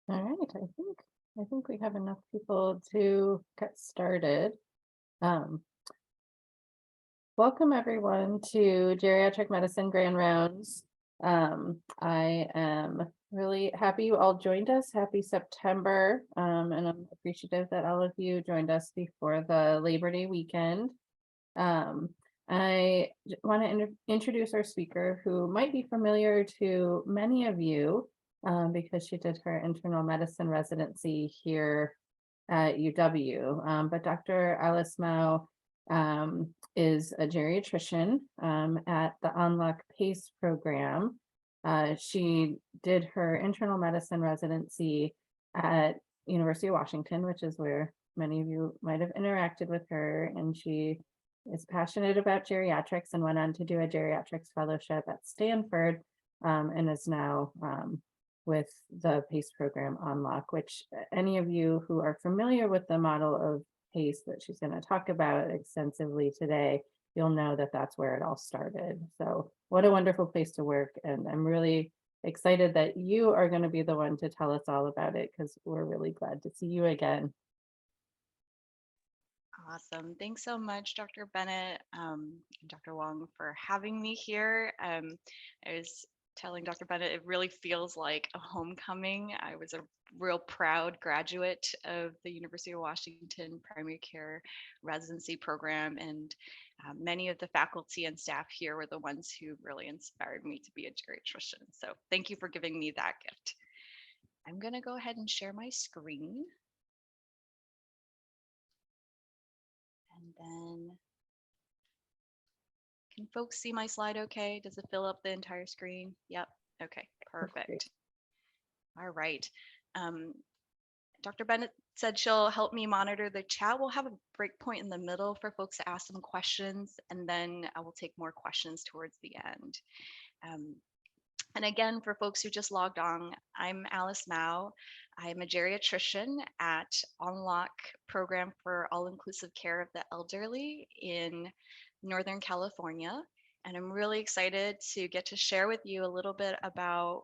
All right, I think we have enough people to get started. Um, Welcome everyone to Geriatric Medicine Grand Rounds. I am really happy you all joined us. Happy September, and I'm appreciative that all of you joined us before the Labor Day weekend. Um, I want to introduce our speaker, who might be familiar to many of you because she did her internal medicine residency here at UW. But Dr. Alice Mao is a geriatrician at the Unlock PACE program. She did her internal medicine residency at University of Washington, which is where many of you might have interacted with her, and she is passionate about geriatrics and went on to do a geriatrics fellowship at Stanford, and is now with the PACE program Unlock, which any of you who are familiar with the model of PACE that she's going to talk about extensively today, you'll know that that's where it all started. So what a wonderful place to work. And I'm really excited that you are going to be the one to tell us all about it, because we're really glad to see you again. Awesome. Thanks so much, Dr. Bennett and Dr. Wong, for having me here. I was telling Dr. Bennett, it really feels like a homecoming. I was a real proud graduate of the University of Washington Primary Care Residency Program, and many of the faculty and staff here were the ones who really inspired me to be a geriatrician. So thank you for giving me that gift. I'm going to go ahead and share my screen. And then can folks see my slide okay? Does it fill up the entire screen? Yep. Okay, perfect. All right. Um, Dr. Bennett said she'll help me monitor the chat. We'll have a break point in the middle for folks to ask some questions, and then I will take more questions towards the end. Um, and again, for folks who just logged on, I'm Alice Mao. I'm a geriatrician at Unlock Program for All-Inclusive Care of the Elderly in Northern California. And I'm really excited to get to share with you a little bit about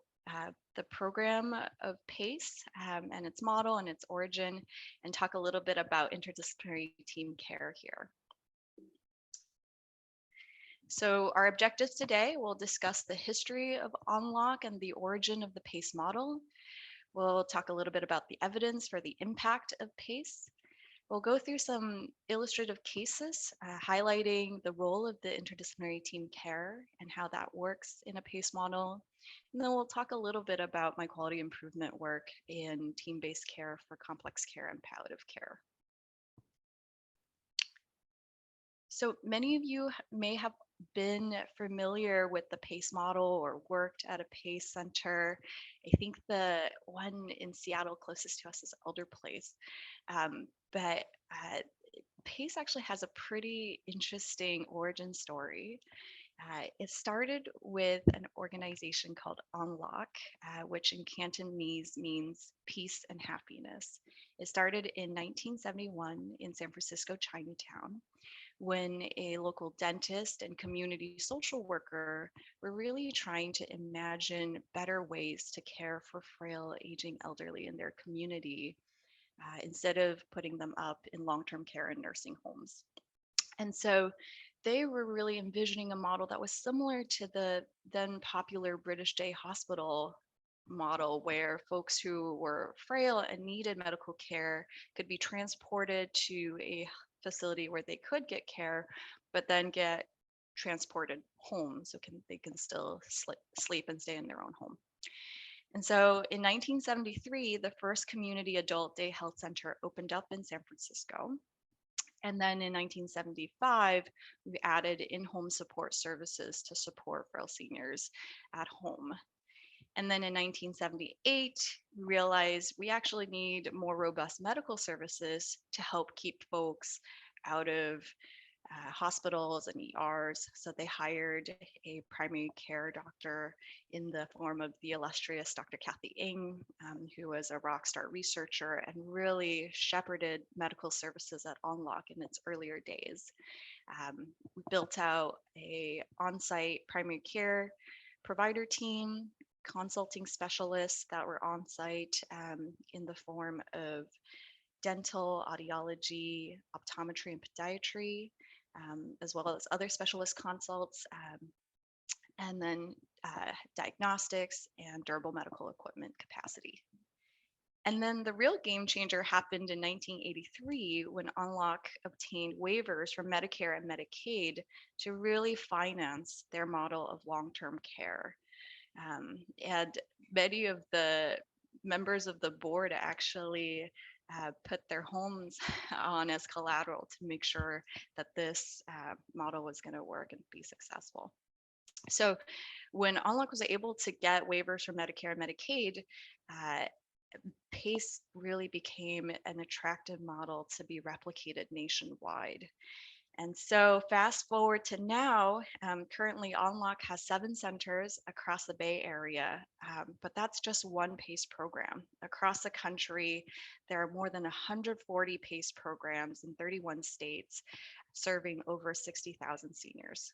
the program of PACE and its model and its origin, and talk a little bit about interdisciplinary team care here. So our objectives today, we'll discuss the history of Unlock and the origin of the PACE model. We'll talk a little bit about the evidence for the impact of PACE. We'll go through some illustrative cases highlighting the role of the interdisciplinary team care and how that works in a PACE model. And then we'll talk a little bit about my quality improvement work in team-based care for complex care and palliative care. So many of you may have been familiar with the PACE model or worked at a PACE center. I think the one in Seattle closest to us is Elder Place. But PACE actually has a pretty interesting origin story. It started with an organization called Unlock, which in Cantonese means peace and happiness. It started in 1971 in San Francisco, Chinatown, when a local dentist and community social worker were really trying to imagine better ways to care for frail, aging elderly in their community instead of putting them up in long-term care and nursing homes. And so they were really envisioning a model that was similar to the then popular British Day Hospital model, where folks who were frail and needed medical care could be transported to a facility where they could get care, but then get transported home so they can still sleep and stay in their own home. And so in 1973, the first community adult day health center opened up in San Francisco. And then in 1975, we added in-home support services to support frail seniors at home. And then in 1978, we realized we actually need more robust medical services to help keep folks out of hospitals and ERs. So they hired a primary care doctor in the form of the illustrious Dr. Kathy Ng, who was a rock star researcher and really shepherded medical services at Unlock in its earlier days. We built out a on-site primary care provider team. consulting specialists that were on site in the form of dental, audiology, optometry, and podiatry, as well as other specialist consults, and then diagnostics and durable medical equipment capacity. And then the real game changer happened in 1983 when Unlock obtained waivers from Medicare and Medicaid to really finance their model of long-term care. And many of the members of the board actually put their homes on as collateral to make sure that this model was going to work and be successful. So when Unlock was able to get waivers from Medicare and Medicaid, PACE really became an attractive model to be replicated nationwide. And so fast forward to now, currently Unlock has 7 centers across the Bay Area, but that's just one PACE program. Across the country, there are more than 140 PACE programs in 31 states, serving over 60,000 seniors.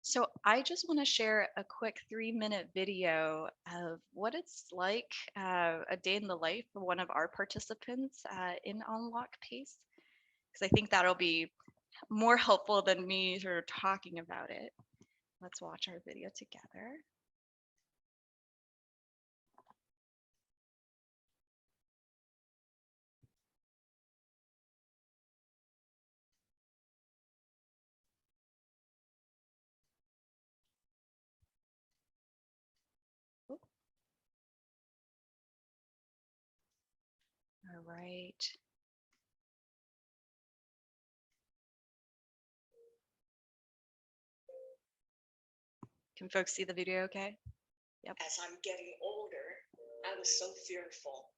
So I just want to share a quick 3-minute video of what it's like a day in the life of one of our participants in Unlock PACE, because I think that'll be more helpful than me sort of talking about it. Let's watch our video together. All right. Can folks see the video okay? Yep. As I'm getting older, I was so fearful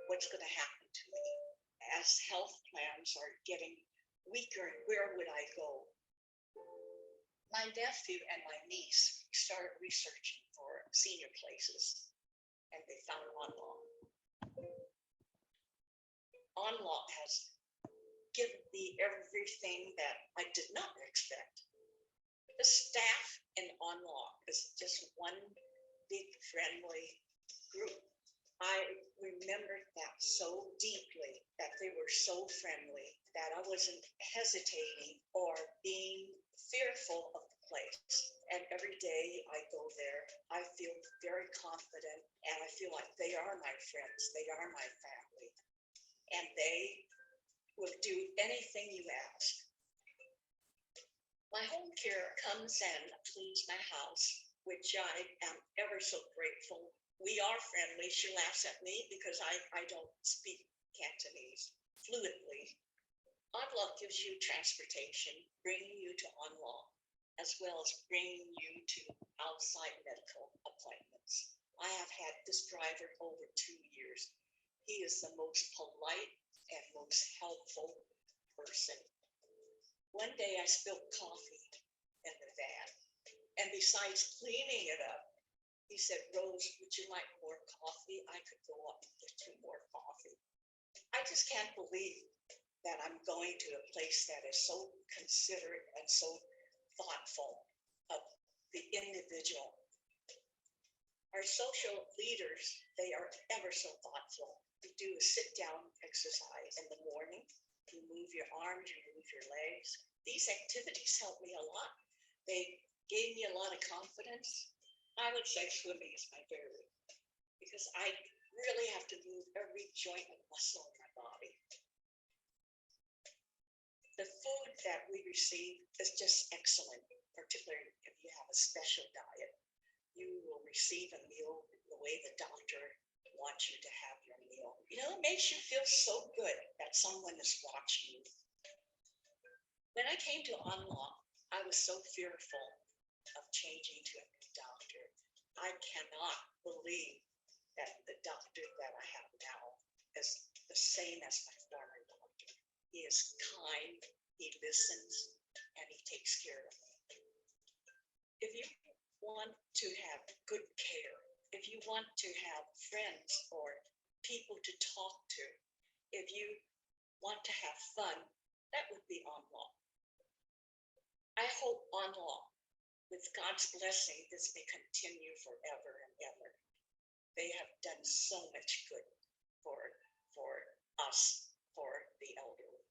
what's going to happen to me. As health plans are getting weaker, where would I go? My nephew and my niece started researching for senior places, and they found Unlock. Unlock has given me everything that I did not expect. The staff in Unlock is just one big friendly group. I remembered that so deeply, that they were so friendly, that I wasn't hesitating or being fearful of the place. And every day I go there, I feel very confident, and I feel like they are my friends, they are my family, and they will do anything you ask. My home care comes and cleans my house, which I am ever so grateful. We are friendly. She laughs at me because I don't speak Cantonese fluently. Unlock gives you transportation, bringing you to Unlock, as well as bringing you to outside medical appointments. I have had this driver over 2 years. He is the most polite and most helpful person. One day I spilled coffee in the van, and besides cleaning it up, he said, "Rose, would you like more coffee? I could go up and get you more coffee." I just can't believe that I'm going to a place that is so considerate and so thoughtful of the individual. Our social leaders, they are ever so thoughtful. We do a sit-down exercise in the morning. You move your arms, you move your legs. These activities help me a lot. They gave me a lot of confidence. I would say swimming is my favorite, because I really have to move every joint and muscle in my body. The food that we receive is just excellent, particularly if you have a special diet. You will receive a meal the way the doctor wants you to have your meal. You know, it makes you feel so good that someone is watching you. When I came to Unlock, I was so fearful of changing to a new doctor. I cannot believe that the doctor that I have now is the same as my former doctor. He is kind, he listens, and he takes care of me. If you want to have good care, if you want to have friends or people to talk to, if you want to have fun, that would be Unlock. I hope Unlock with God's blessing, this may continue forever and ever. They have done so much good for us, for the elderly.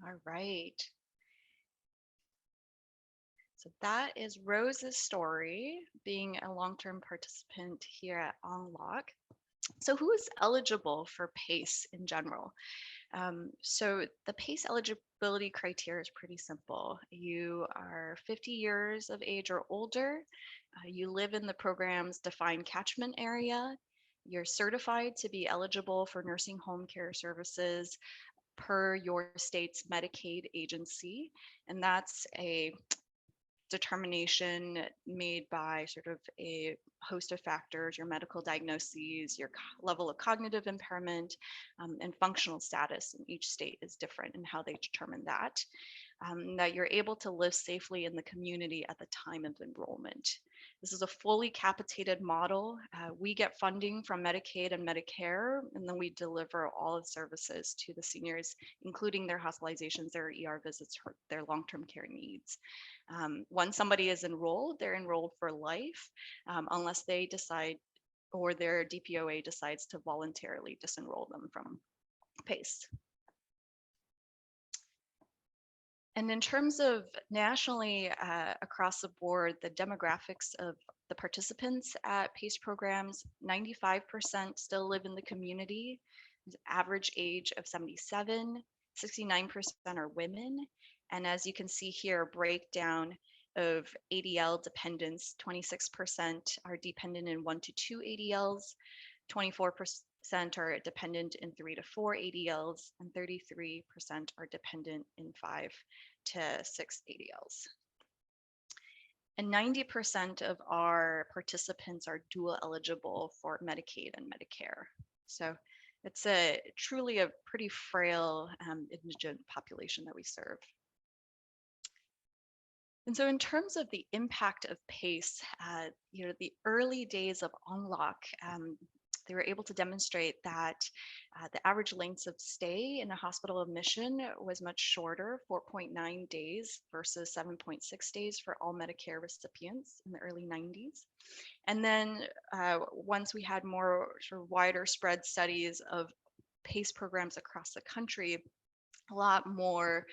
All right. So that is Rose's story, being a long-term participant here at Unlock. So who is eligible for PACE in general? So the PACE eligibility criteria is pretty simple. You are 50 years of age or older. You live in the program's defined catchment area. You're certified to be eligible for nursing home care services per your state's Medicaid agency. And that's a determination made by sort of a host of factors, your medical diagnoses, your level of cognitive impairment, and functional status in each state is different in how they determine that. That you're able to live safely in the community at the time of enrollment. This is a fully capitated model. We get funding from Medicaid and Medicare, and then we deliver all of the services to the seniors, including their hospitalizations, their ER visits, their long-term care needs. Once somebody is enrolled, they're enrolled for life, unless they decide or their DPOA decides to voluntarily disenroll them from PACE. And in terms of nationally across the board, the demographics of the participants at PACE programs, 95% still live in the community, average age of 77, 69% are women. And as you can see here, breakdown of ADL dependents, 26% are dependent in 1 to 2 ADLs, 24% are dependent in 3 to 4 ADLs, and 33% are dependent in 5 to 6 ADLs. And 90% of our participants are dual eligible for Medicaid and Medicare. So it's truly a pretty frail indigent population that we serve. And so in terms of the impact of PACE, the early days of Unlock, they were able to demonstrate that the average lengths of stay in a hospital admission was much shorter, 4.9 days versus 7.6 days for all Medicare recipients in the early 90s. And then once we had more sort of wider spread studies of PACE programs across the country, a lot more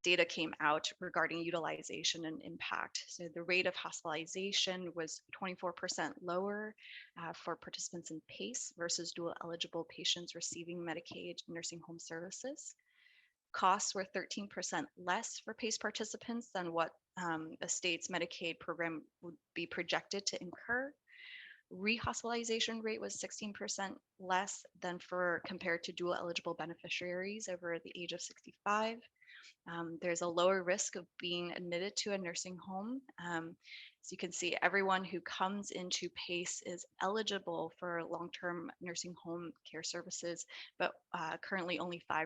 data came out regarding utilization and impact. So the rate of hospitalization was 24% lower for participants in PACE versus dual eligible patients receiving Medicaid nursing home services. Costs were 13% less for PACE participants than what a state's Medicaid program would be projected to incur. Rehospitalization rate was 16% less than compared to dual eligible beneficiaries over the age of 65. There's a lower risk of being admitted to a nursing home. As you can see, everyone who comes into PACE is eligible for long-term nursing home care services, but currently only 5%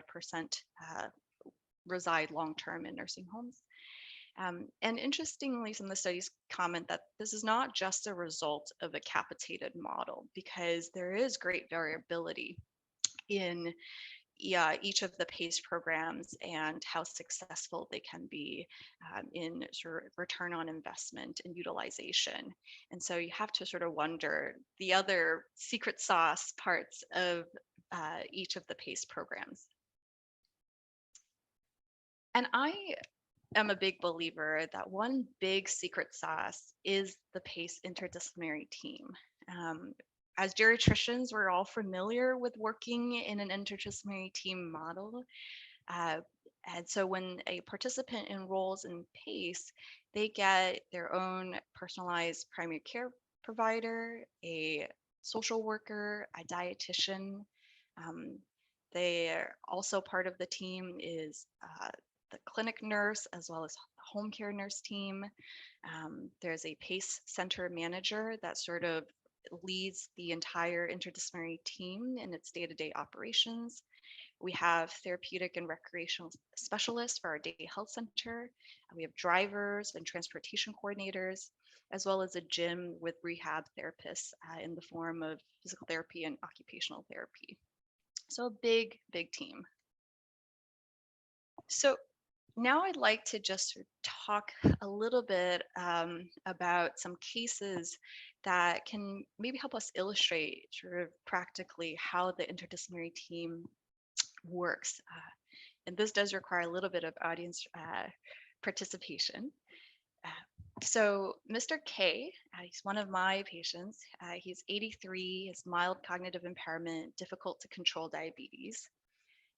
reside long-term in nursing homes. And interestingly, some of the studies comment that this is not just a result of a capitated model, because there is great variability in each of the PACE programs and how successful they can be in sort of return on investment and utilization. And so you have to sort of wonder the other secret sauce parts of each of the PACE programs. And I am a big believer that one big secret sauce is the PACE interdisciplinary team. As geriatricians, we're all familiar with working in an interdisciplinary team model. And so when a participant enrolls in PACE, they get their own personalized primary care provider, a social worker, a dietitian. They are also part of the team is the clinic nurse as well as home care nurse team. There's a PACE center manager that sort of leads the entire interdisciplinary team in its day-to-day operations. We have therapeutic and recreational specialists for our day health center. We have drivers and transportation coordinators, as well as a gym with rehab therapists in the form of physical therapy and occupational therapy. So a big, big team. So now I'd like to just sort of talk a little bit about some cases that can maybe help us illustrate sort of practically how the interdisciplinary team works. And this does require a little bit of audience participation. Uh, so Mr. K, he's one of my patients. He's 83, has mild cognitive impairment, difficult to control diabetes.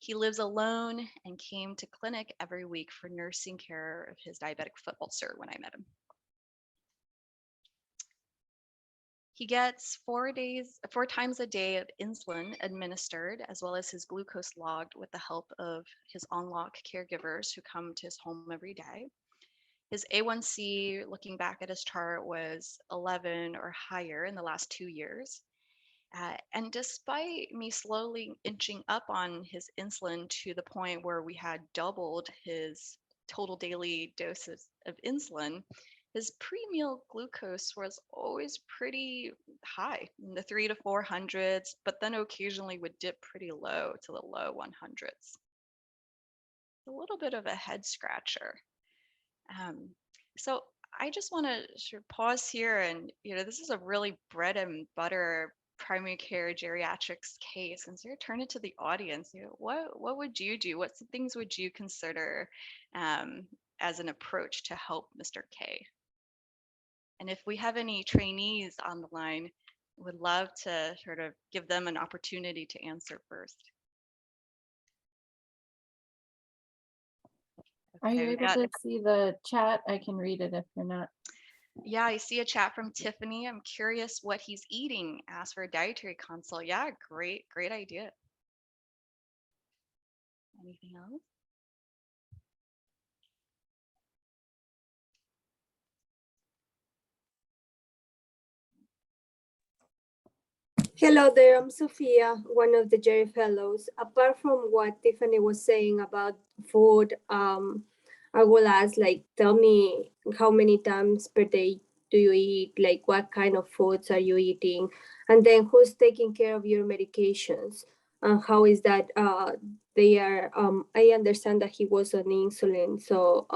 He lives alone and came to clinic every week for nursing care of his diabetic foot ulcer when I met him. He gets 4 times a day of insulin administered, as well as his glucose logged with the help of his on-lock caregivers who come to his home every day. His A1C, looking back at his chart, was 11 or higher in the last 2 years. And despite me slowly inching up on his insulin to the point where we had doubled his total daily doses of insulin, his pre-meal glucose was always pretty high in the 300 to 400s, but then occasionally would dip pretty low to the low 100s. A little bit of a head scratcher. So I just want to sort of pause here, and this is a really bread and butter primary care geriatrics case, and sort of turn it to the audience. What would you do? What things would you consider as an approach to help Mr. K? And if we have any trainees on the line, would love to sort of give them an opportunity to answer first. Are you Okay, we able got to see the chat? I can read it if you're not. Yeah, I see a chat from Tiffany. I'm curious what he's eating. Ask for a dietary consult. Yeah, great idea. Anything else? Hello there, I'm Sophia, one of the Jerry Fellows. Apart from what Tiffany was saying about food, I will ask, like, tell me how many times per day do you eat? Like, what kind of foods are you eating? And then who's taking care of your medications? And how is that? They are. I understand that he was on insulin, so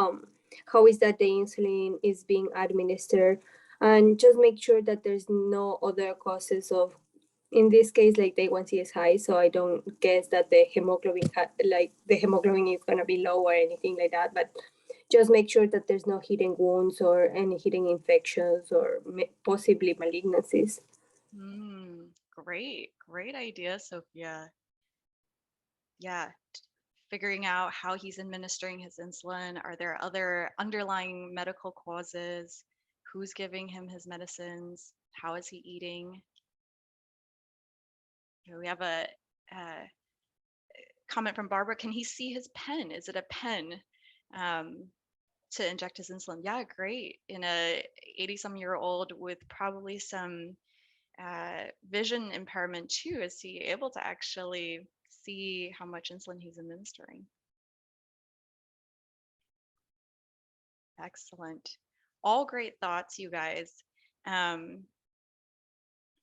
how is that the insulin is being administered? And just make sure that there's no other causes of, in this case, like the A1C is high, so I don't guess that the hemoglobin the hemoglobin is gonna be low or anything like that. But just make sure that there's no hidden wounds or any hidden infections or possibly malignancies. Great idea, Sophia. Yeah, figuring out how he's administering his insulin. Are there other underlying medical causes? Who's giving him his medicines? How is he eating? We have a comment from Barbara. Can he see his pen? Is it a pen to inject his insulin? Yeah, great. In a 80-some-year-old with probably some vision impairment too, is he able to actually see how much insulin he's administering? Excellent. All great thoughts, you guys.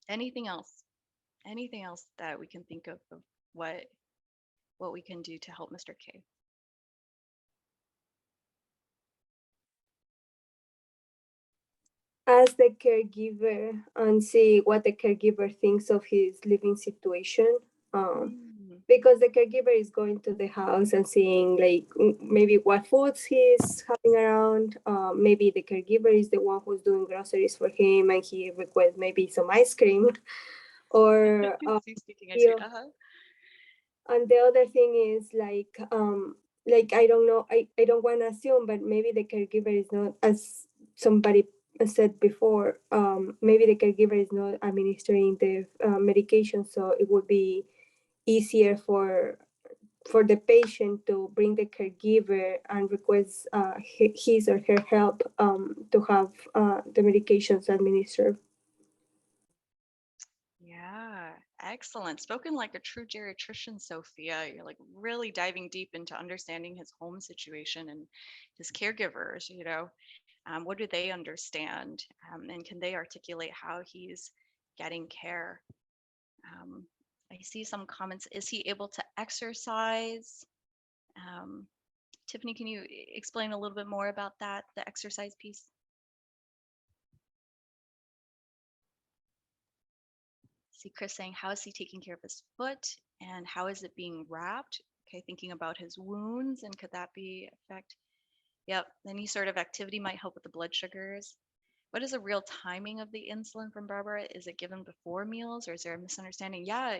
Anything else? Anything else that we can think of what we can do to help Mr. K? Ask the caregiver and see what the caregiver thinks of his living situation. Because the caregiver is going to the house and seeing, like, maybe what foods he's having around. Maybe the caregiver is the one who's doing groceries for him and he requests maybe some ice cream or and the other thing is, like I don't know, I don't want to assume, but maybe the caregiver is not, as somebody said before, maybe the caregiver is not administering the medication, so it would be easier for the patient to bring the caregiver and request his or her help to have the medications administered. Yeah, excellent. Spoken like a true geriatrician, Sophia. You're like really diving deep into understanding his home situation and his caregivers, what do they understand? And can they articulate how he's getting care? I see some comments. Is he able to exercise? Tiffany, can you explain a little bit more about that, the exercise piece? See Chris saying, how is he taking care of his foot and how is it being wrapped? Okay, thinking about his wounds and could that be effect? Yep, any sort of activity might help with the blood sugars. What is the real timing of the insulin from Barbara? Is it given before meals or is there a misunderstanding? Yeah,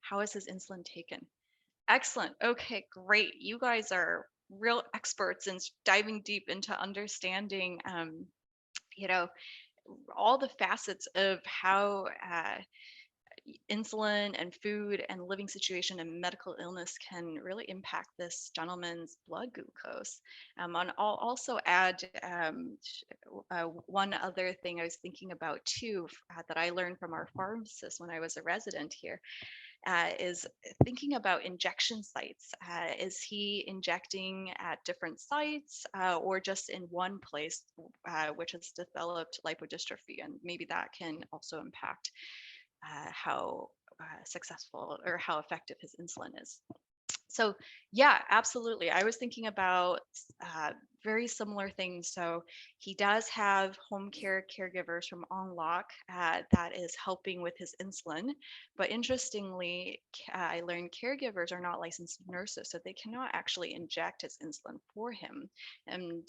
how is his insulin taken? Excellent. Okay, great. You guys are real experts in diving deep into understanding, you know, all the facets of how insulin and food and living situation and medical illness can really impact this gentleman's blood glucose. And I'll also add one other thing I was thinking about too that I learned from our pharmacist when I was a resident here is thinking about injection sites. Is he injecting at different sites or just in one place which has developed lipodystrophy? And maybe that can also impact how successful or how effective his insulin is. So yeah, absolutely. I was thinking about very similar things. So he does have home care caregivers from Unlock that is helping with his insulin. But interestingly, I learned caregivers are not licensed nurses, so they cannot actually inject his insulin for him. And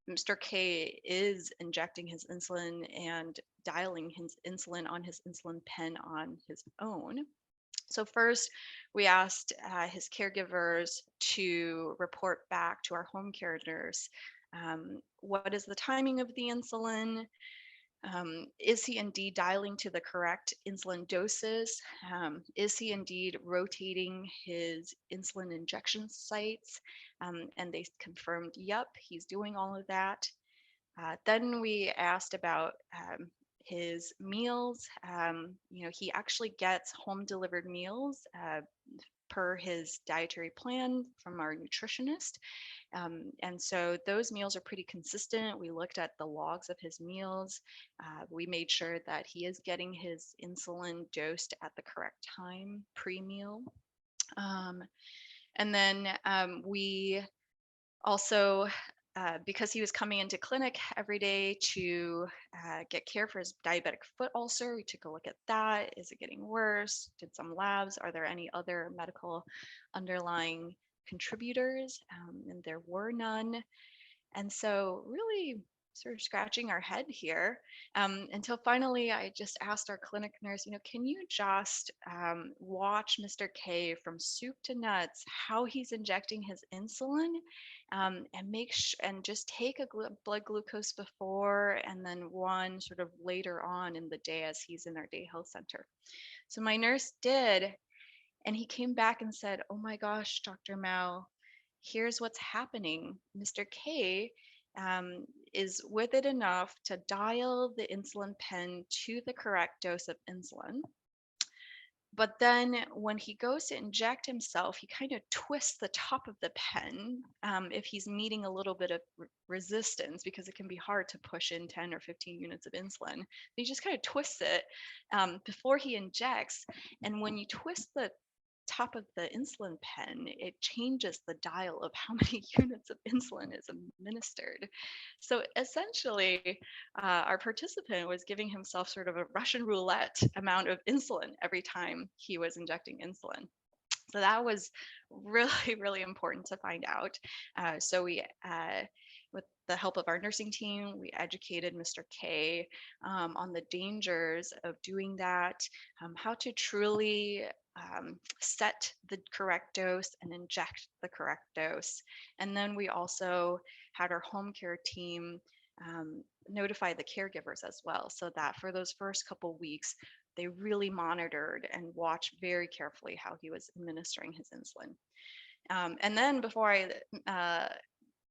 Mr. K is injecting his insulin and dialing his insulin on his insulin pen on his own. So first, we asked his caregivers to report back to our home care nurse. What is the timing of the insulin? Is he indeed dialing to the correct insulin doses? Is he indeed rotating his insulin injection sites? And they confirmed, yep, he's doing all of that. Then we asked about his meals. He actually gets home delivered meals per his dietary plan from our nutritionist. And so those meals are pretty consistent. We looked at the logs of his meals. We made sure that he is getting his insulin dosed at the correct time pre-meal. And then we also because he was coming into clinic every day to get care for his diabetic foot ulcer, we took a look at that. Is it getting worse? Did some labs. Are there any other medical underlying contributors? And there were none. And so really sort of scratching our head here until finally I just asked our clinic nurse, can you just watch Mr. K from soup to nuts, how he's injecting his insulin and and just take a blood glucose before and then one sort of later on in the day as he's in our day health center. So my nurse did, and he came back and said, oh my gosh, Dr. Mao, here's what's happening. Mr. K is with it enough to dial the insulin pen to the correct dose of insulin. But then when he goes to inject himself, he kind of twists the top of the pen if he's meeting a little bit of resistance, because it can be hard to push in 10 or 15 units of insulin. He just kind of twists it before he injects. And when you twist the top of the insulin pen, it changes the dial of how many units of insulin is administered. So essentially, our participant was giving himself sort of a Russian roulette amount of insulin every time he was injecting insulin. So that was really, really important to find out. So we, with the help of our nursing team, we educated Mr. K on the dangers of doing that, how to truly set the correct dose and inject the correct dose. And then we also had our home care team notify the caregivers as well, so that for those first couple weeks, they really monitored and watched very carefully how he was administering his insulin. And then before I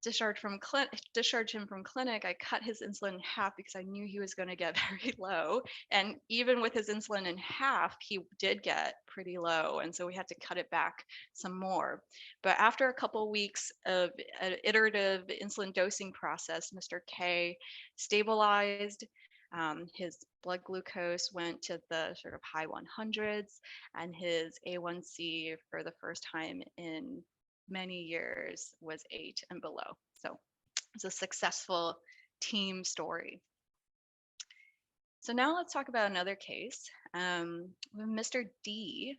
discharged him from clinic, I cut his insulin in half because I knew he was going to get very low. And even with his insulin in half, he did get pretty low. And so we had to cut it back some more. But after a couple weeks of an iterative insulin dosing process, Mr. K stabilized. His blood glucose went to the sort of high 100s, and his A1C for the first time in many years was 8 and below. So it's a successful team story. So now let's talk about another case. Mr. D,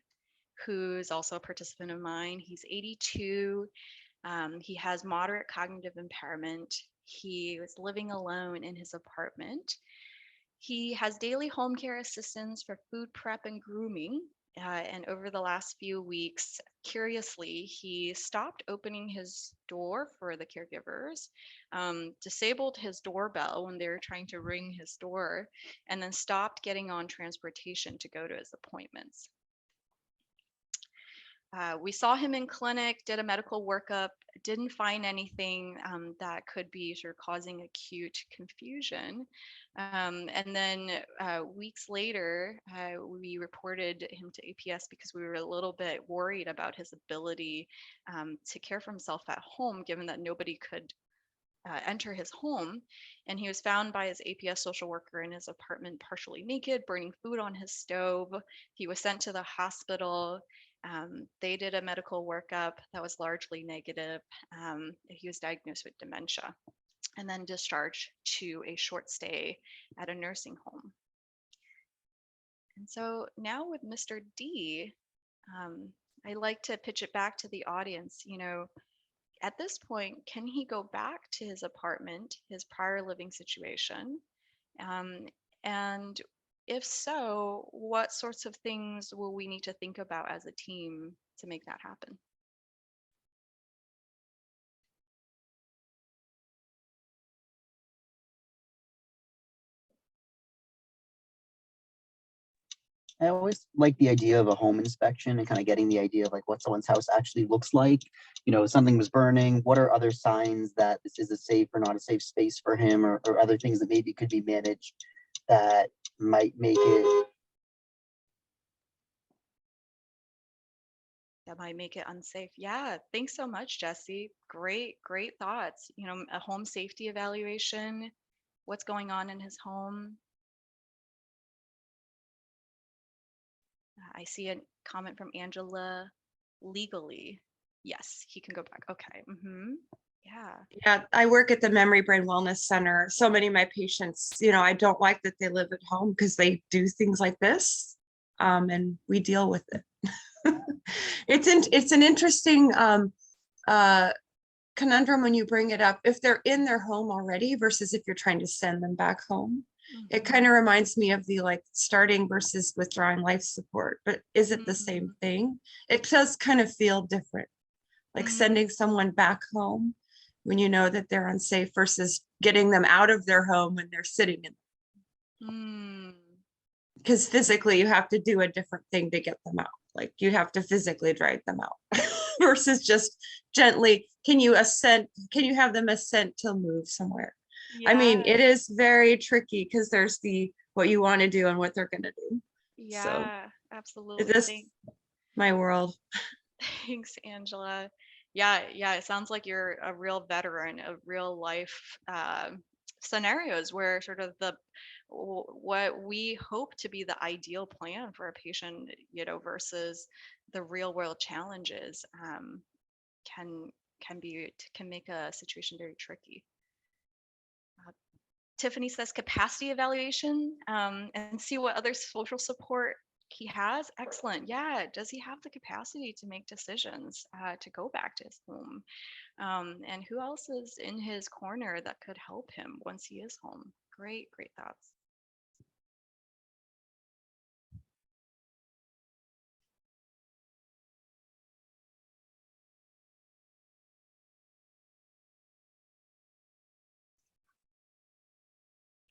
who's also a participant of mine. He's 82. He has moderate cognitive impairment. He was living alone in his apartment. He has daily home care assistance for food prep and grooming. And over the last few weeks, curiously, he stopped opening his door for the caregivers, disabled his doorbell when they were trying to ring his door, and then stopped getting on transportation to go to his appointments. We saw him in clinic, did a medical workup, didn't find anything that could be sort of causing acute confusion. And then weeks later, we reported him to APS because we were a little bit worried about his ability to care for himself at home, given that nobody could enter his home. And he was found by his APS social worker in his apartment, partially naked, burning food on his stove. He was sent to the hospital. They did a medical workup that was largely negative. He was diagnosed with dementia and then discharged to a short stay at a nursing home. And so now with Mr. D, I like to pitch it back to the audience. You know, at this point, can he go back to his apartment, his prior living situation? And if so, what sorts of things will we need to think about as a team to make that happen? I always like the idea of a home inspection and kind of getting the idea of like what someone's house actually looks like. You know, something was burning. What are other signs that this is a safe or not a safe space for him, or other things that maybe could be managed that might make it. That might make it unsafe. Yeah, thanks so much, Jesse. Great thoughts. You know, a home safety evaluation, what's going on in his home. I see a comment from Angela. Legally, yes, he can go back. Okay. Yeah. Yeah, I work at the Memory Brain Wellness Center. So many of my patients, you know, I don't like that they live at home because they do things like this, and we deal with it. It's an interesting conundrum when you bring it up. If they're in their home already versus if you're trying to send them back home. It kind of reminds me of the like starting versus withdrawing life support, but is it the same thing? It does kind of feel different, like sending someone back home when you know that they're unsafe versus getting them out of their home when they're sitting in. Because physically you have to do a different thing to get them out. Like you have to physically drag them out versus just gently, can you have them assent to move somewhere? Yeah. I mean, it is very tricky because there's what you want to do and what they're going to do. Yeah, so, absolutely. This my world. Thanks, Angela. Yeah, it sounds like you're a real veteran of real life scenarios where sort of what we hope to be the ideal plan for a patient, you know, versus the real world challenges can make a situation very tricky. Tiffany says capacity evaluation and see what other social support he has. Excellent. Yeah. Does he have the capacity to make decisions to go back to his home? And who else is in his corner that could help him once he is home? Great thoughts.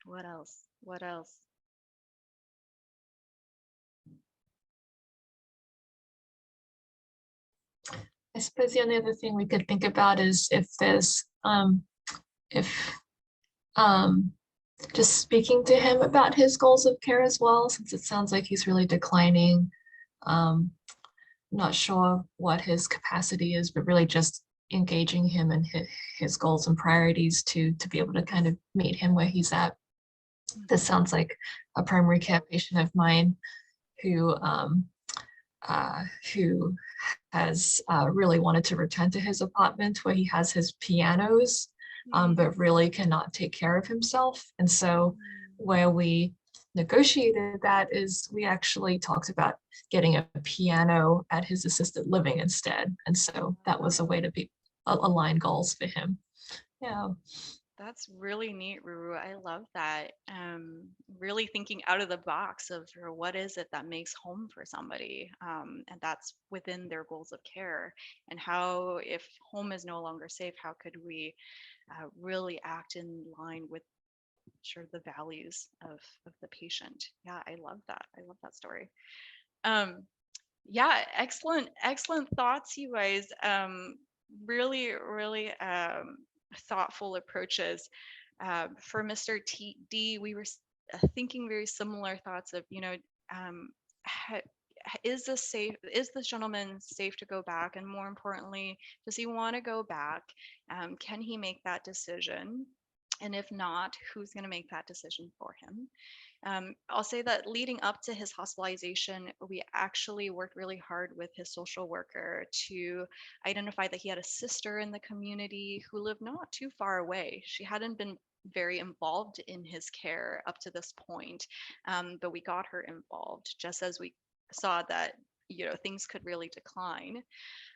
What else? I suppose the only other thing we could think about is if there's just speaking to him about his goals of care as well, since it sounds like he's really declining. Not sure what his capacity is, but really just engaging him in his goals and priorities to be able to kind of meet him where he's at. This sounds like a primary care patient of mine who who has really wanted to return to his apartment where he has his pianos, but really cannot take care of himself. And so where we negotiated that is we actually talked about getting a piano at his assisted living instead. And so that was a way to be align goals for him. Yeah. That's really neat, Ruru. I love that. Really thinking out of the box of what is it that makes home for somebody, and that's within their goals of care. And how, if home is no longer safe, how could we really act in line with the values of the patient? Yeah, I love that. I love that story. Yeah, excellent thoughts, you guys. Really thoughtful approaches. For Mr. D, we were thinking very similar thoughts of, ha- is this safe? Is this gentleman safe to go back? And more importantly, does he want to go back? Can he make that decision? And if not, who's going to make that decision for him? I'll say that leading up to his hospitalization, we actually worked really hard with his social worker to identify that he had a sister in the community who lived not too far away. She hadn't been very involved in his care up to this point, but we got her involved just as we saw that things could really decline.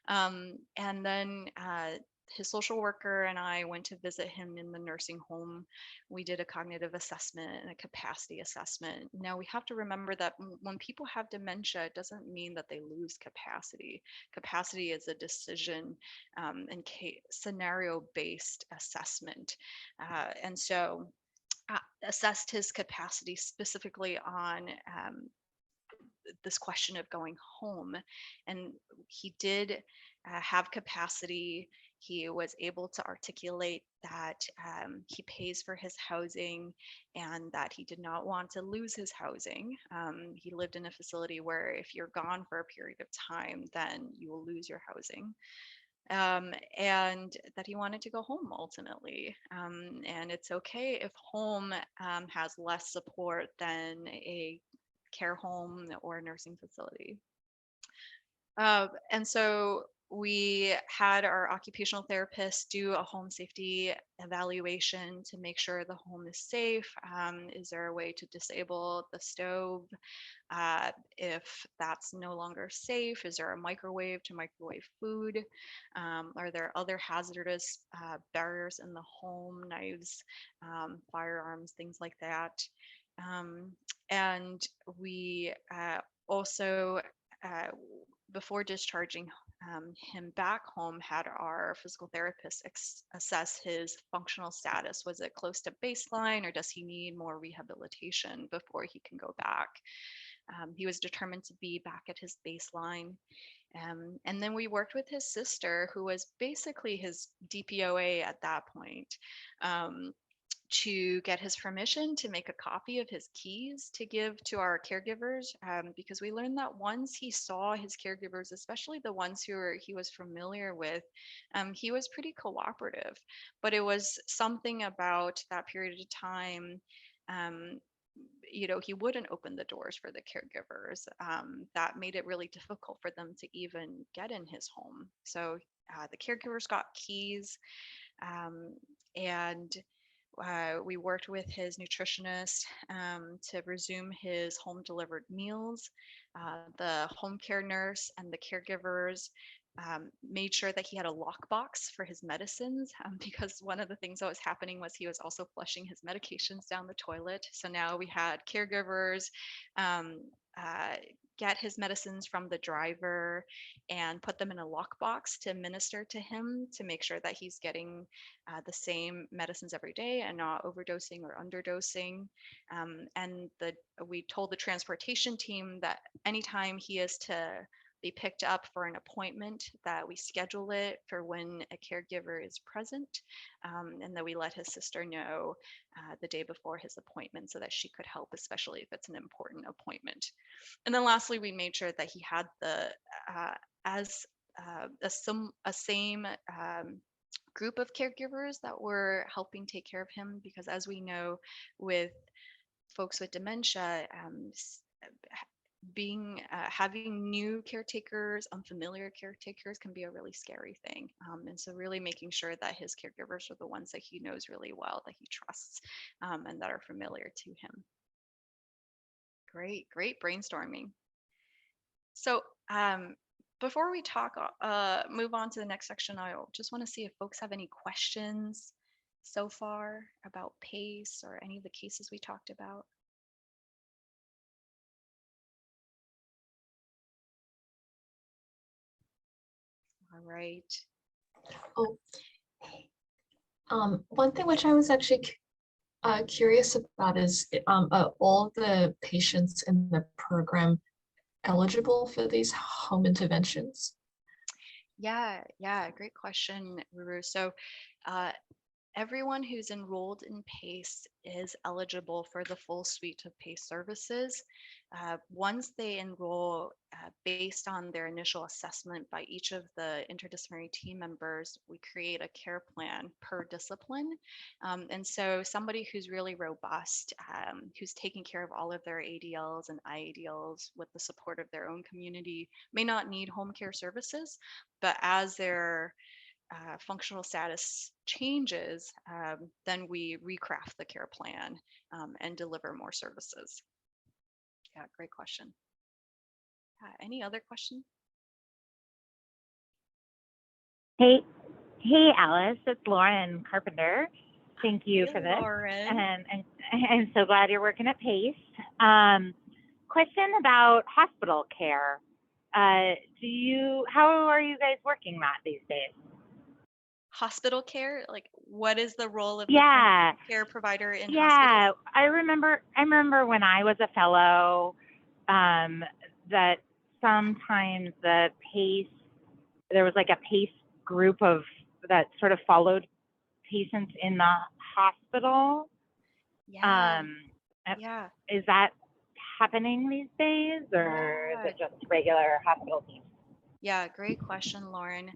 And then his social worker and I went to visit him in the nursing home. We did a cognitive assessment and a capacity assessment. Now we have to remember that when people have dementia, it doesn't mean that they lose capacity. Capacity is a decision and scenario-based assessment. And so assessed his capacity specifically on this question of going home. And he did have capacity. He was able to articulate that he pays for his housing and that he did not want to lose his housing. He lived in a facility where if you're gone for a period of time, then you will lose your housing. And that he wanted to go home ultimately. And it's okay if home has less support than a care home or a nursing facility. And so we had our occupational therapist do a home safety evaluation to make sure the home is safe. Is there a way to disable the stove? If that's no longer safe, is there a microwave to microwave food? Are there other hazardous barriers in the home, knives, firearms, things like that? And we also, before discharging him back home, had our physical therapist assess his functional status. Was it close to baseline, or does he need more rehabilitation before he can go back? He was determined to be back at his baseline. And then we worked with his sister, who was basically his DPOA at that point, to get his permission to make a copy of his keys to give to our caregivers, because we learned that once he saw his caregivers, especially the ones he was familiar with, he was pretty cooperative. But it was something about that period of time, he wouldn't open the doors for the caregivers. That made it really difficult for them to even get in his home. So the caregivers got keys, and we worked with his nutritionist to resume his home delivered meals. The home care nurse and the caregivers made sure that he had a lockbox for his medicines, because one of the things that was happening was he was also flushing his medications down the toilet. So now we had caregivers get his medicines from the driver and put them in a lockbox to administer to him, to make sure that he's getting the same medicines every day and not overdosing or underdosing. And we told the transportation team that anytime he is to be picked up for an appointment, that we schedule it for when a caregiver is present, and that we let his sister know the day before his appointment so that she could help, especially if it's an important appointment. And then lastly, we made sure that he had a same group of caregivers that were helping take care of him, because as we know, with folks with dementia, having new caretakers, unfamiliar caretakers can be a really scary thing. And so really making sure that his caregivers are the ones that he knows really well, that he trusts, and that are familiar to him. Great brainstorming. So before we move on to the next section, I just want to see if folks have any questions so far about PACE or any of the cases we talked about. All right. One thing which I was actually curious about is all the patients in the program eligible for these home interventions? Yeah, great question, Ruru. So everyone who's enrolled in PACE is eligible for the full suite of PACE services. Once they enroll, based on their initial assessment by each of the interdisciplinary team members, we create a care plan per discipline. And so somebody who's really robust, who's taking care of all of their ADLs and IADLs with the support of their own community, may not need home care services, but as their functional status changes, then we recraft the care plan and deliver more services. Yeah, great question. Any other questions? Hey, Alice, it's Lauren Carpenter. Thank you for this. Lauren. And I'm so glad you're working at PACE. Question about hospital care. How are you guys working that these days? Hospital care? Like, what is the role of the care provider in hospitals? Yeah, I remember when I was a fellow, that sometimes the PACE, there was like a PACE group that sort of followed patients in the hospital. Yeah. Is that happening these days, or is it just regular hospital teams? Yeah, great question, Lauren.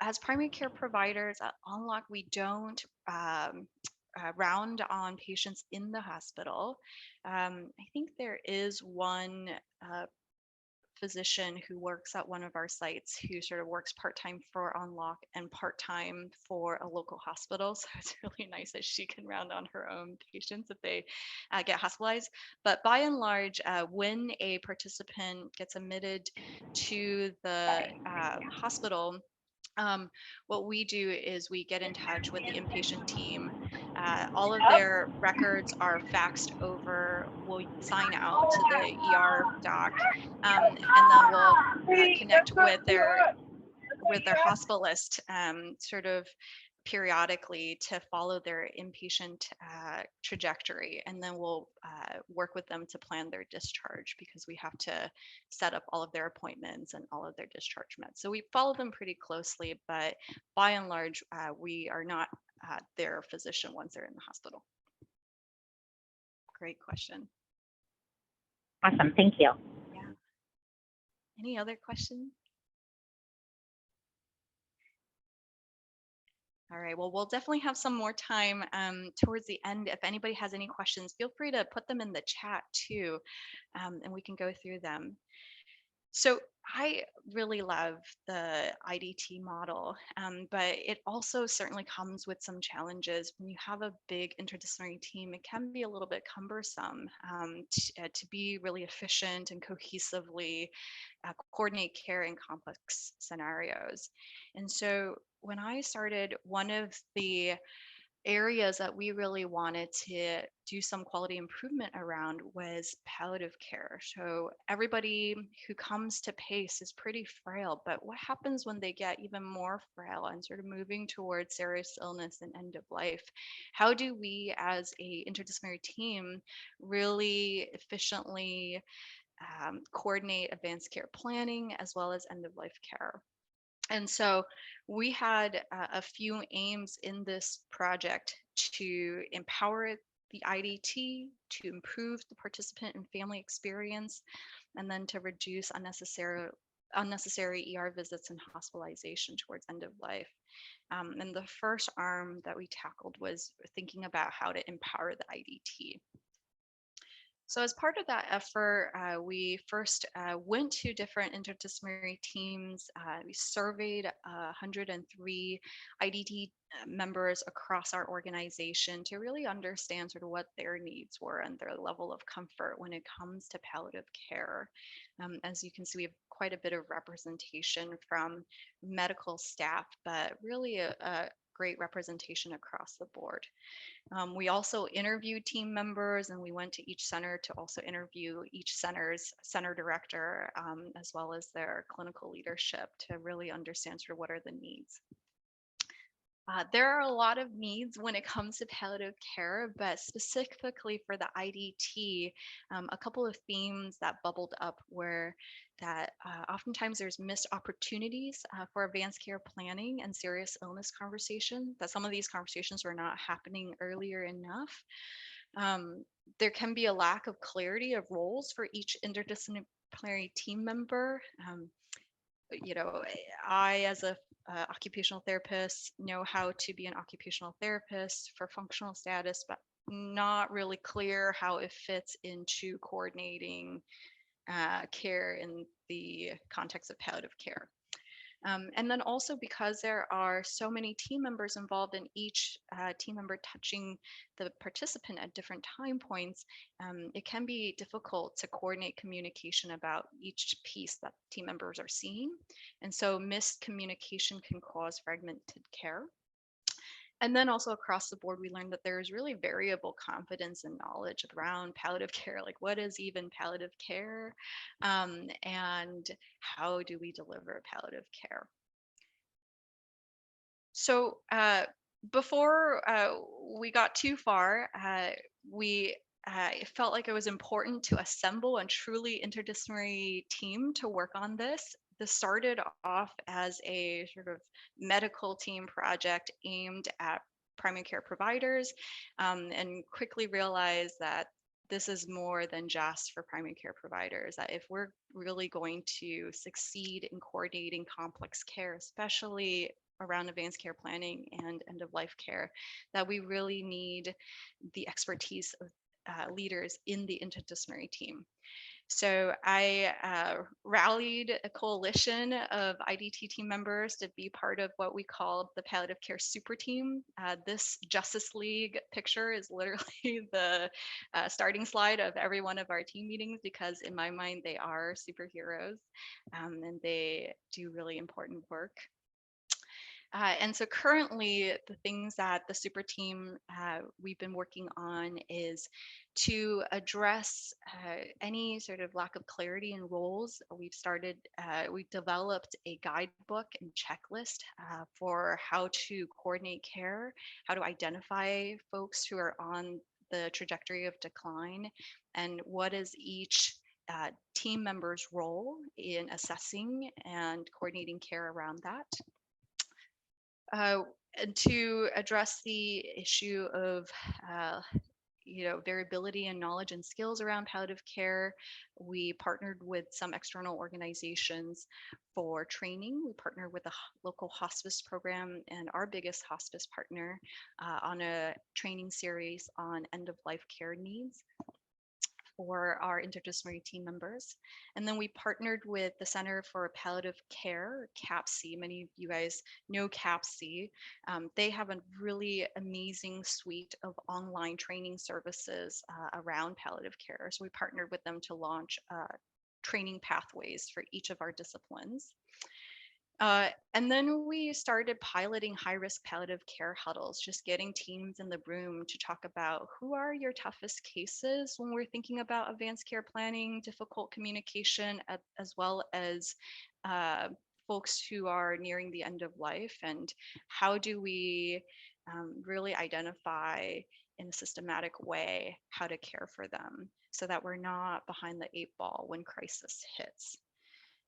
As primary care providers at Unlock, we don't round on patients in the hospital. I think there is one physician who works at one of our sites who sort of works part-time for Unlock and part-time for a local hospital. So it's really nice that she can round on her own patients if they get hospitalized. But by and large, when a participant gets admitted to the hospital, what we do is we get in touch with the inpatient team. All of their records are faxed over. We'll sign out to the ER doc, and then we'll connect with their hospitalist sort of periodically to follow their inpatient trajectory, and then we'll work with them to plan their discharge, because we have to set up all of their appointments and all of their discharge meds. So we follow them pretty closely, but by and large, we are not their physician once they're in the hospital. Great question. Awesome, thank you. Yeah. Any other questions? All right, well, we'll definitely have some more time towards the end. If anybody has any questions, feel free to put them in the chat too, and we can go through them. So I really love the IDT model, but it also certainly comes with some challenges. When you have a big interdisciplinary team, it can be a little bit cumbersome to be really efficient and cohesively coordinate care in complex scenarios. And so when I started, one of the areas that we really wanted to do some quality improvement around was palliative care. So everybody who comes to PACE is pretty frail, but what happens when they get even more frail and sort of moving towards serious illness and end of life? How do we as a interdisciplinary team really efficiently coordinate advanced care planning as well as end of life care? And so we had a few aims in this project to empower the IDT, to improve the participant and family experience, and then to reduce unnecessary ER visits and hospitalization towards end of life. And the first arm that we tackled was thinking about how to empower the IDT. So as part of that effort, we first went to different interdisciplinary teams. We surveyed 103 IDT members across our organization to really understand sort of what their needs were and their level of comfort when it comes to palliative care. As you can see, we have quite a bit of representation from medical staff, but really a great representation across the board. We also interviewed team members, and we went to each center to also interview each center's center director, as well as their clinical leadership, to really understand sort of what are the needs. There are a lot of needs when it comes to palliative care, but specifically for the IDT, a couple of themes that bubbled up were that oftentimes there's missed opportunities for advanced care planning and serious illness conversation, that some of these conversations were not happening earlier enough. There can be a lack of clarity of roles for each interdisciplinary team member. You know, I, as a occupational therapist, know how to be an occupational therapist for functional status, but not really clear how it fits into coordinating care in the context of palliative care. And then also, because there are so many team members involved in each team member touching the participant at different time points, it can be difficult to coordinate communication about each piece that team members are seeing. And so missed communication can cause fragmented care. And then also across the board, we learned that there's really variable confidence and knowledge around palliative care, like what is even palliative care, and how do we deliver palliative care? So before we got too far, we felt like it was important to assemble a truly interdisciplinary team to work on this. This started off as a sort of medical team project aimed at primary care providers, and quickly realized that this is more than just for primary care providers, that if we're really going to succeed in coordinating complex care, especially around advanced care planning and end of life care, that we really need the expertise of leaders in the interdisciplinary team. So I rallied a coalition of IDT team members to be part of what we called the Palliative Care Super Team. This Justice League picture is literally the starting slide of every one of our team meetings, because in my mind, they are superheroes, and they do really important work. And so currently, the things that the super team we've been working on is to address any sort of lack of clarity in roles. We've developed a guidebook and checklist for how to coordinate care, how to identify folks who are on the trajectory of decline, and what is each team member's role in assessing and coordinating care around that. And to address the issue of variability in knowledge and skills around palliative care, we partnered with some external organizations for training. We partnered with a local hospice program and our biggest hospice partner on a training series on end of life care needs for our interdisciplinary team members. And then we partnered with the Center for Palliative Care, CAPC. Many of you guys know CAPC. They have a really amazing suite of online training services around palliative care. So we partnered with them to launch training pathways for each of our disciplines. And then we started piloting high-risk palliative care huddles, just getting teams in the room to talk about who are your toughest cases when we're thinking about advanced care planning, difficult communication, as well as folks who are nearing the end of life, and how do we really identify in a systematic way how to care for them so that we're not behind the 8 ball when crisis hits.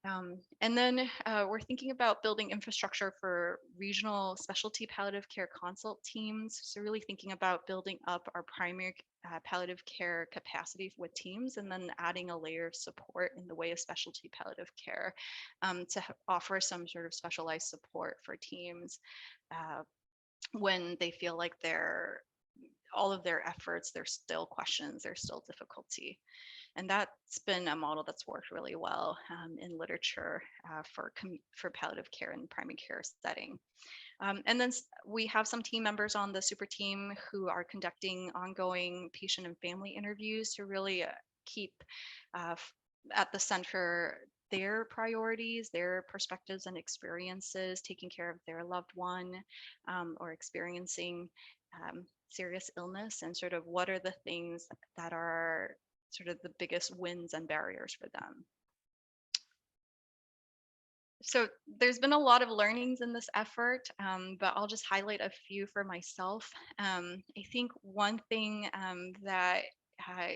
And then we're thinking about building infrastructure for regional specialty palliative care consult teams. So really thinking about building up our primary palliative care capacity with teams, and then adding a layer of support in the way of specialty palliative care to offer some sort of specialized support for teams when they feel like all of their efforts, there's still questions, there's still difficulty. And that's been a model that's worked really well in literature for palliative care and primary care setting. And then we have some team members on the super team who are conducting ongoing patient and family interviews to really keep at the center their priorities, their perspectives and experiences, taking care of their loved one or experiencing serious illness, and sort of what are the things that are sort of the biggest wins and barriers for them. So there's been a lot of learnings in this effort, but I'll just highlight a few for myself. I think one thing that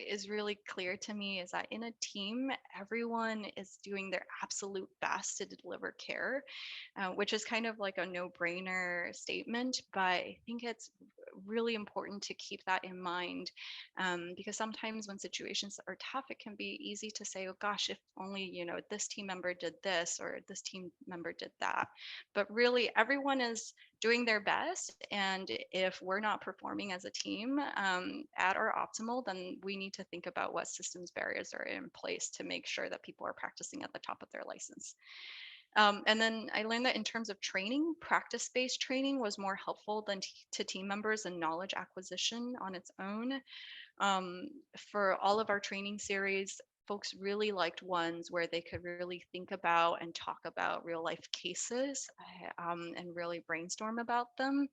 is really clear to me is that in a team, everyone is doing their absolute best to deliver care, which is kind of like a no-brainer statement, but I think it's really important to keep that in mind, because sometimes when situations are tough, it can be easy to say, oh gosh, if only this team member did this or this team member did that. But really everyone is doing their best, and if we're not performing as a team at our optimal, then we need to think about what systems barriers are in place to make sure that people are practicing at the top of their license. And then I learned that in terms of training, practice-based training was more helpful than to team members and knowledge acquisition on its own. For all of our training series, folks really liked ones where they could really think about and talk about real life cases and really brainstorm about them,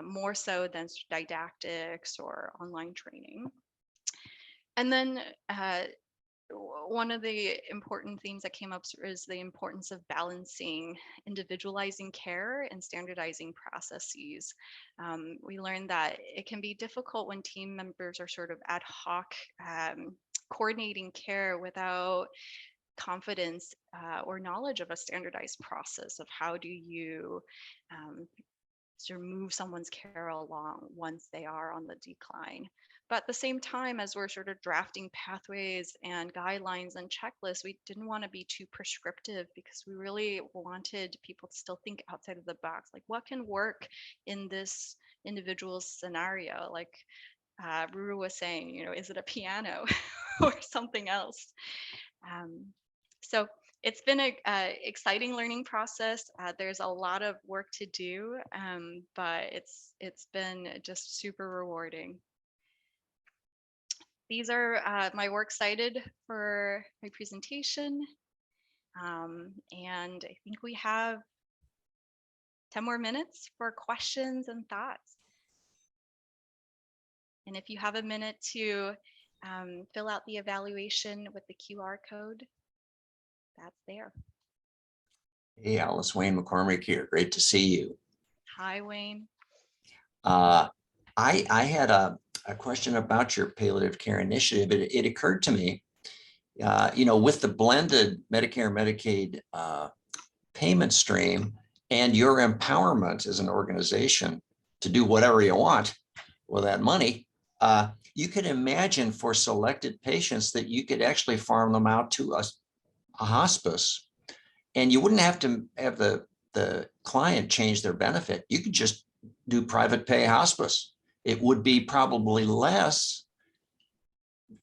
more so than didactics or online training. And then one of the important themes that came up is the importance of balancing individualizing care and standardizing processes. We learned that it can be difficult when team members are sort of ad hoc coordinating care without confidence or knowledge of a standardized process of how do you sort of move someone's care along once they are on the decline. But at the same time, as we're sort of drafting pathways and guidelines and checklists, we didn't want to be too prescriptive, because we really wanted people to still think outside of the box. Like, what can work in this individual's scenario? Like Ruru was saying, is it a piano or something else? So it's been an exciting learning process. There's a lot of work to do, but it's been just super rewarding. These are my works cited for my presentation. And I think we have 10 more minutes for questions and thoughts. And if you have a minute to fill out the evaluation with the QR code, that's there. Hey, Alice, Wayne McCormick here. Great to see you. Hi, Wayne. I had a question about your palliative care initiative. It occurred to me, with the blended Medicare, Medicaid payment stream and your empowerment as an organization to do whatever you want with that money, you could imagine for selected patients that you could actually farm them out to a hospice, and you wouldn't have to have the client change their benefit. You could just do private pay hospice. It would be probably less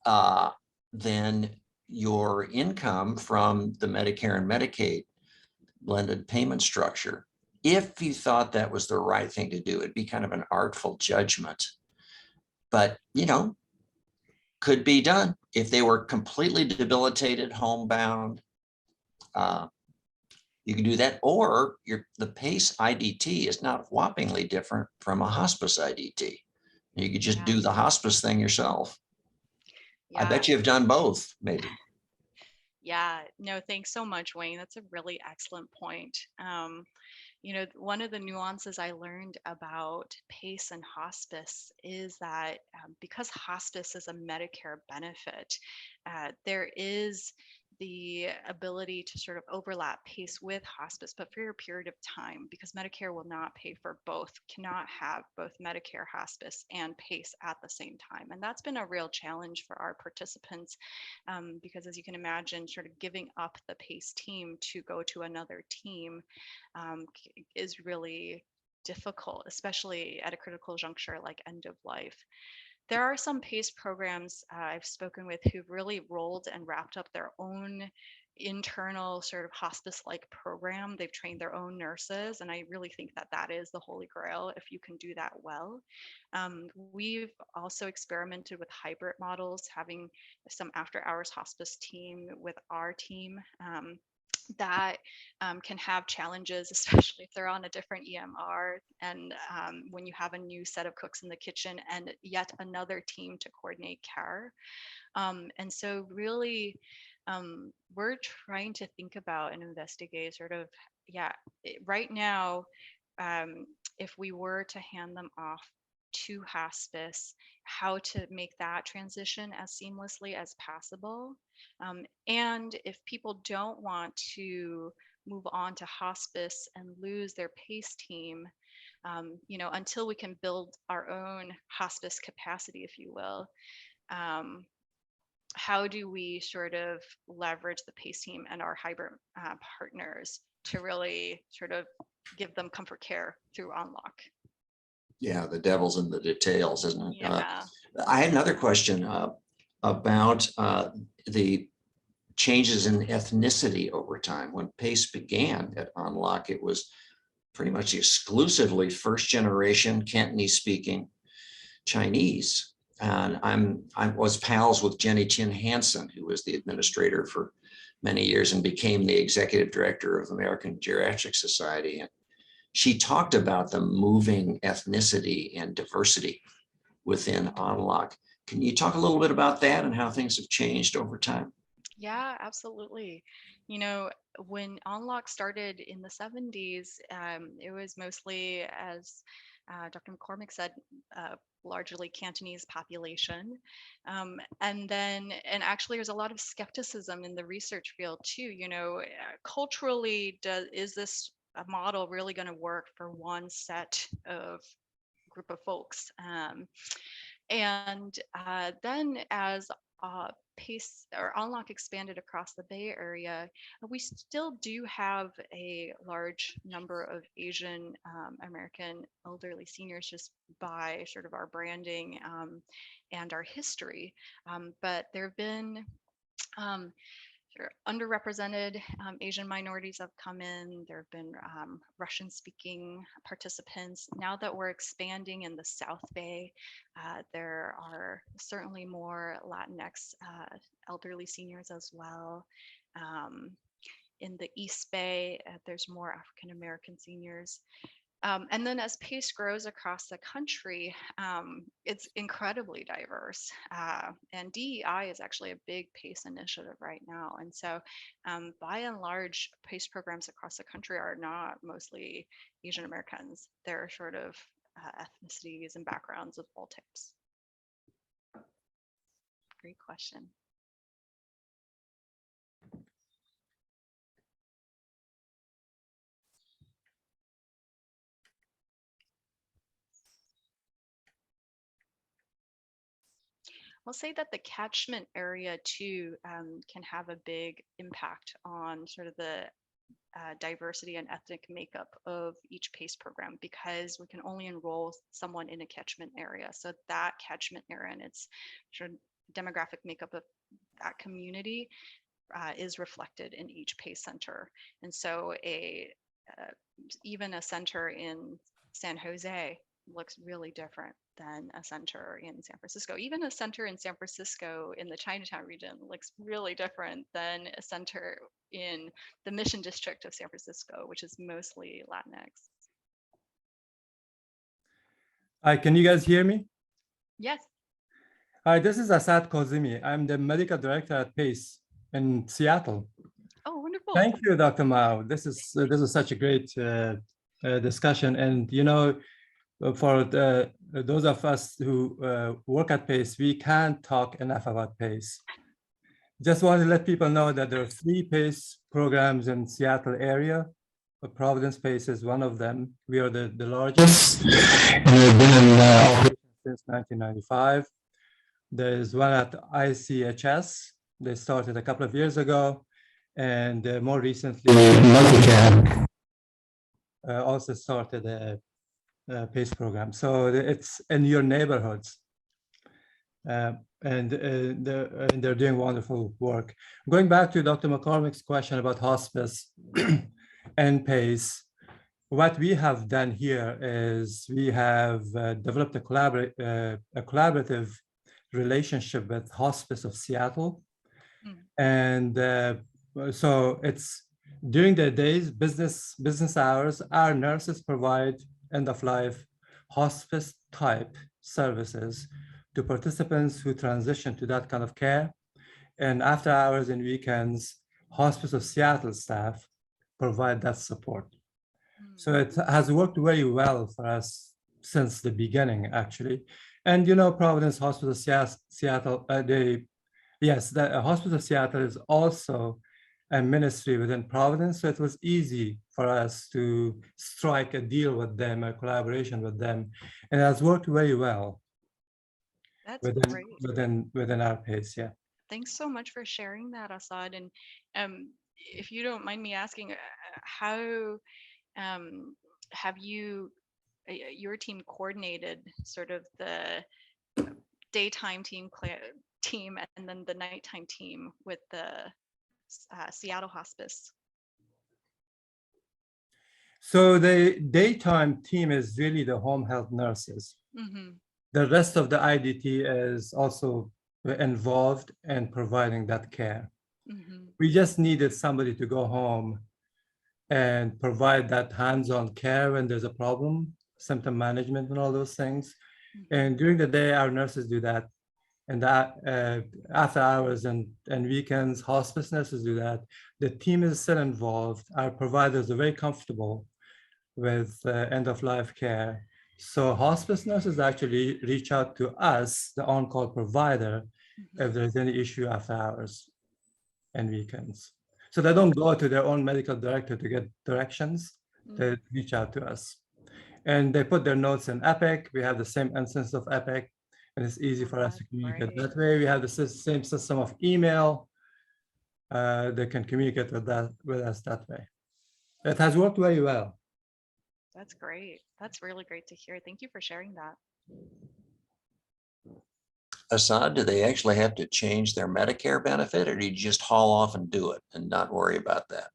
than your income from the Medicare and Medicaid blended payment structure. If you thought that was the right thing to do, it'd be kind of an artful judgment. But, could be done. If they were completely debilitated, homebound, you can do that. Or the PACE IDT is not whoppingly different from a hospice IDT. You could just do the hospice thing yourself. Yeah. I bet you've done both, maybe. Yeah, no, thanks so much, Wayne. That's a really excellent point. One of the nuances I learned about PACE and hospice is that because hospice is a Medicare benefit, there is the ability to sort of overlap PACE with hospice, but for a period of time, because Medicare will not pay for both, cannot have both Medicare, hospice, and PACE at the same time. And that's been a real challenge for our participants, because as you can imagine, sort of giving up the PACE team to go to another team is really difficult, especially at a critical juncture like end of life. There are some PACE programs I've spoken with who've really rolled and wrapped up their own internal sort of hospice-like program. They've trained their own nurses, and I really think that that is the holy grail if you can do that well. We've also experimented with hybrid models, having some after-hours hospice team with our team. That can have challenges, especially if they're on a different EMR, and when you have a new set of cooks in the kitchen and yet another team to coordinate care. And so really, we're trying to think about and investigate sort of, right now, if we were to hand them off to hospice, how to make that transition as seamlessly as possible. And if people don't want to move on to hospice and lose their PACE team, until we can build our own hospice capacity, if you will, how do we sort of leverage the PACE team and our hybrid partners to really sort of give them comfort care through Unlock? Yeah, the devil's in the details, isn't it? Yeah. I had another question about the changes in ethnicity over time. When PACE began at Unlock, it was pretty much exclusively first generation Cantonese speaking Chinese. And I was pals with Jenny Chin Hansen, who was the administrator for many years and became the executive director of American Geriatric Society. And she talked about the moving ethnicity and diversity within Unlock. Can you talk a little bit about that and how things have changed over time? Yeah, absolutely. When Unlock started in the 70s, it was mostly, as Dr. McCormick said, largely Cantonese population. And actually there's a lot of skepticism in the research field too. Culturally, is this a model really going to work for one set of group of folks? And then as PACE or Unlock expanded across the Bay Area, we still do have a large number of Asian American elderly seniors just by sort of our branding and our history. But there have been underrepresented Asian minorities have come in. There have been Russian speaking participants. Now that we're expanding in the South Bay, there are certainly more Latinx elderly seniors as well. In the East Bay, there's more African American seniors. And then as PACE grows across the country, it's incredibly diverse. And DEI is actually a big PACE initiative right now. And so by and large, PACE programs across the country are not mostly Asian Americans. They're sort of ethnicities and backgrounds of all types. Great question. I'll say that the catchment area too can have a big impact on sort of the diversity and ethnic makeup of each PACE program, because we can only enroll someone in a catchment area. So that catchment area and its sort of demographic makeup of that community is reflected in each PACE center. And so even a center in San Jose looks really different than a center in San Francisco. Even a center in San Francisco in the Chinatown region looks really different than a center in the Mission District of San Francisco, which is mostly Latinx. Hi, can you guys hear me? Yes. Hi, this is Asad Kozimi. I'm the medical director at PACE in Seattle. Oh, wonderful. Thank you, Dr. Mao. This is such a great discussion. And for those of us who work at PACE, we can't talk enough about PACE. Just want to let people know that there are 3 PACE programs in Seattle area. Providence PACE is one of them. We are the largest, and we've been in operation since 1995. There's one at ICHS. They started a couple of years ago, and more recently, Multicare also started a PACE program. So it's in your neighborhoods. And they're doing wonderful work. Going back to Dr. McCormick's question about hospice and PACE, what we have done here is we have developed a collaborative relationship with Hospice of Seattle. And so it's during their days, business hours, our nurses provide end-of-life hospice type services to participants who transition to that kind of care. And after hours and weekends, Hospice of Seattle staff provide that support. So it has worked very well for us since the beginning, actually. And you know, Providence Hospital of Seattle, the Hospital of Seattle is also a ministry within Providence. So it was easy for us to strike a deal with them, a collaboration with them. And it has worked very well. That's great. Within our PACE, yeah. Thanks so much for sharing that, Assad. And if you don't mind me asking, how have you, your team coordinated sort of the daytime team and then the nighttime team with the Seattle Hospice? So the daytime team is really the home health nurses. The rest of the IDT is also involved in providing that care. We just needed somebody to go home and provide that hands-on care when there's a problem, symptom management and all those things. And during the day, our nurses do that. And that after hours and weekends, hospice nurses do that. The team is still involved. Our providers are very comfortable with end-of-life care. So hospice nurses actually reach out to us, the on-call provider, if there's any issue after hours and weekends. So they don't go to their own medical director to get directions. They reach out to us. And they put their notes in Epic. We have the same instance of Epic, and it's easy for us to communicate that way. We have the same system of email. They can communicate with us that way. It has worked very well. That's great. That's really great to hear. Thank you for sharing that. Assad, do they actually have to change their Medicare benefit, or do you just haul off and do it and not worry about that?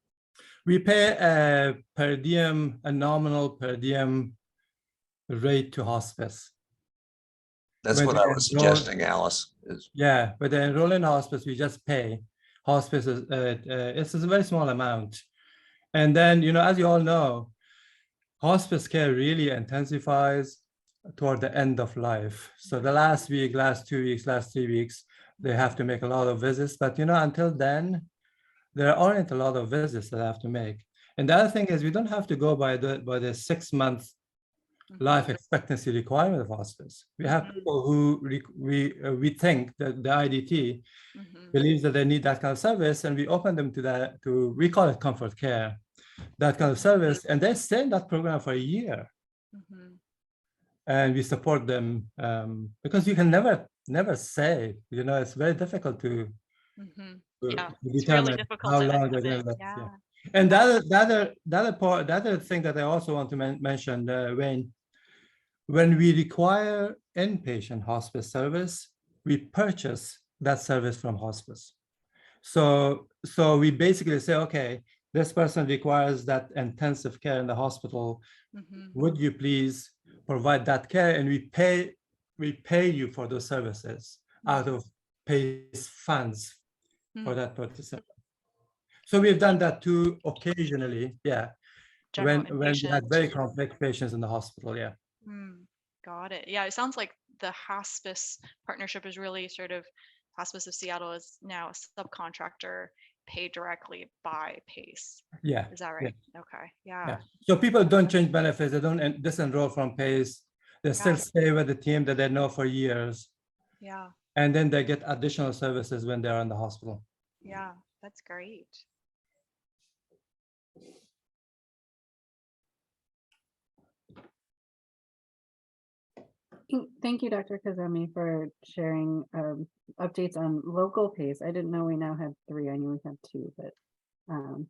We pay a per diem, a nominal per diem rate to hospice. That's what I was suggesting, Alice. Yeah, but they enroll in hospice, we just pay. Hospice is it's a very small amount. And then, you know, as you all know, hospice care really intensifies toward the end of life. So the last week, last 2 weeks, last 3 weeks, they have to make a lot of visits. But, you know, until then, there aren't a lot of visits that I have to make. And the other thing is we don't have to go by the 6-month life expectancy requirement of hospice. We have people who we think that the IDT believes that they need that kind of service, and we open them to that, we call it comfort care, that kind of service, and they stay in that program for a year. And we support them because you can never say, you know, it's very difficult to determine how long they're going to live. Yeah. And the other thing that I also want to mention, Wayne, when we require inpatient hospice service, we purchase that service from hospice. So we basically say, okay, this person requires that intensive care in the hospital. Would you please provide that care? And we pay you for those services out of PACE funds for that participant. So we've done that too occasionally, yeah. When we had very complex patients in the hospital, yeah. Got it. Yeah, it sounds like the hospice partnership is really sort of, Hospice of Seattle is now a subcontractor paid directly by PACE. Yeah. Is that right? Yeah. Okay. Yeah. So people don't change benefits. They don't disenroll from PACE. They still stay with the team that they know for years. Yeah. And then they get additional services when they're in the hospital. Yeah, that's great. Thank you, Dr. Kazemi, for sharing updates on local PACE. I didn't know we now had 3. I knew we had 2, but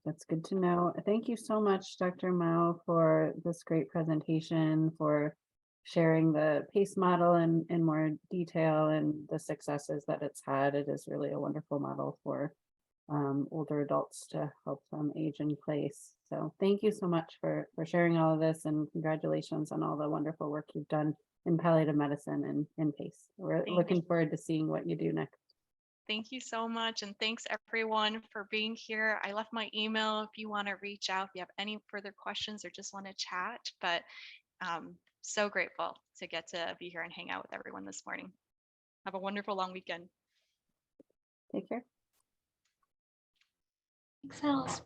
that's good to know. Thank you so much, Dr. Mao, for this great presentation, for sharing the PACE model in more detail and the successes that it's had. It is really a wonderful model for older adults to help them age in place. So thank you so much for sharing all of this, and congratulations on all the wonderful work you've done in palliative medicine and in PACE. We're looking forward to seeing what you do next. Thank you so much. And thanks everyone for being here. I left my email if you want to reach out, if you have any further questions or just want to chat, but so grateful to get to be here and hang out with everyone this morning. Have a wonderful long weekend. Take care. Thanks, Alice.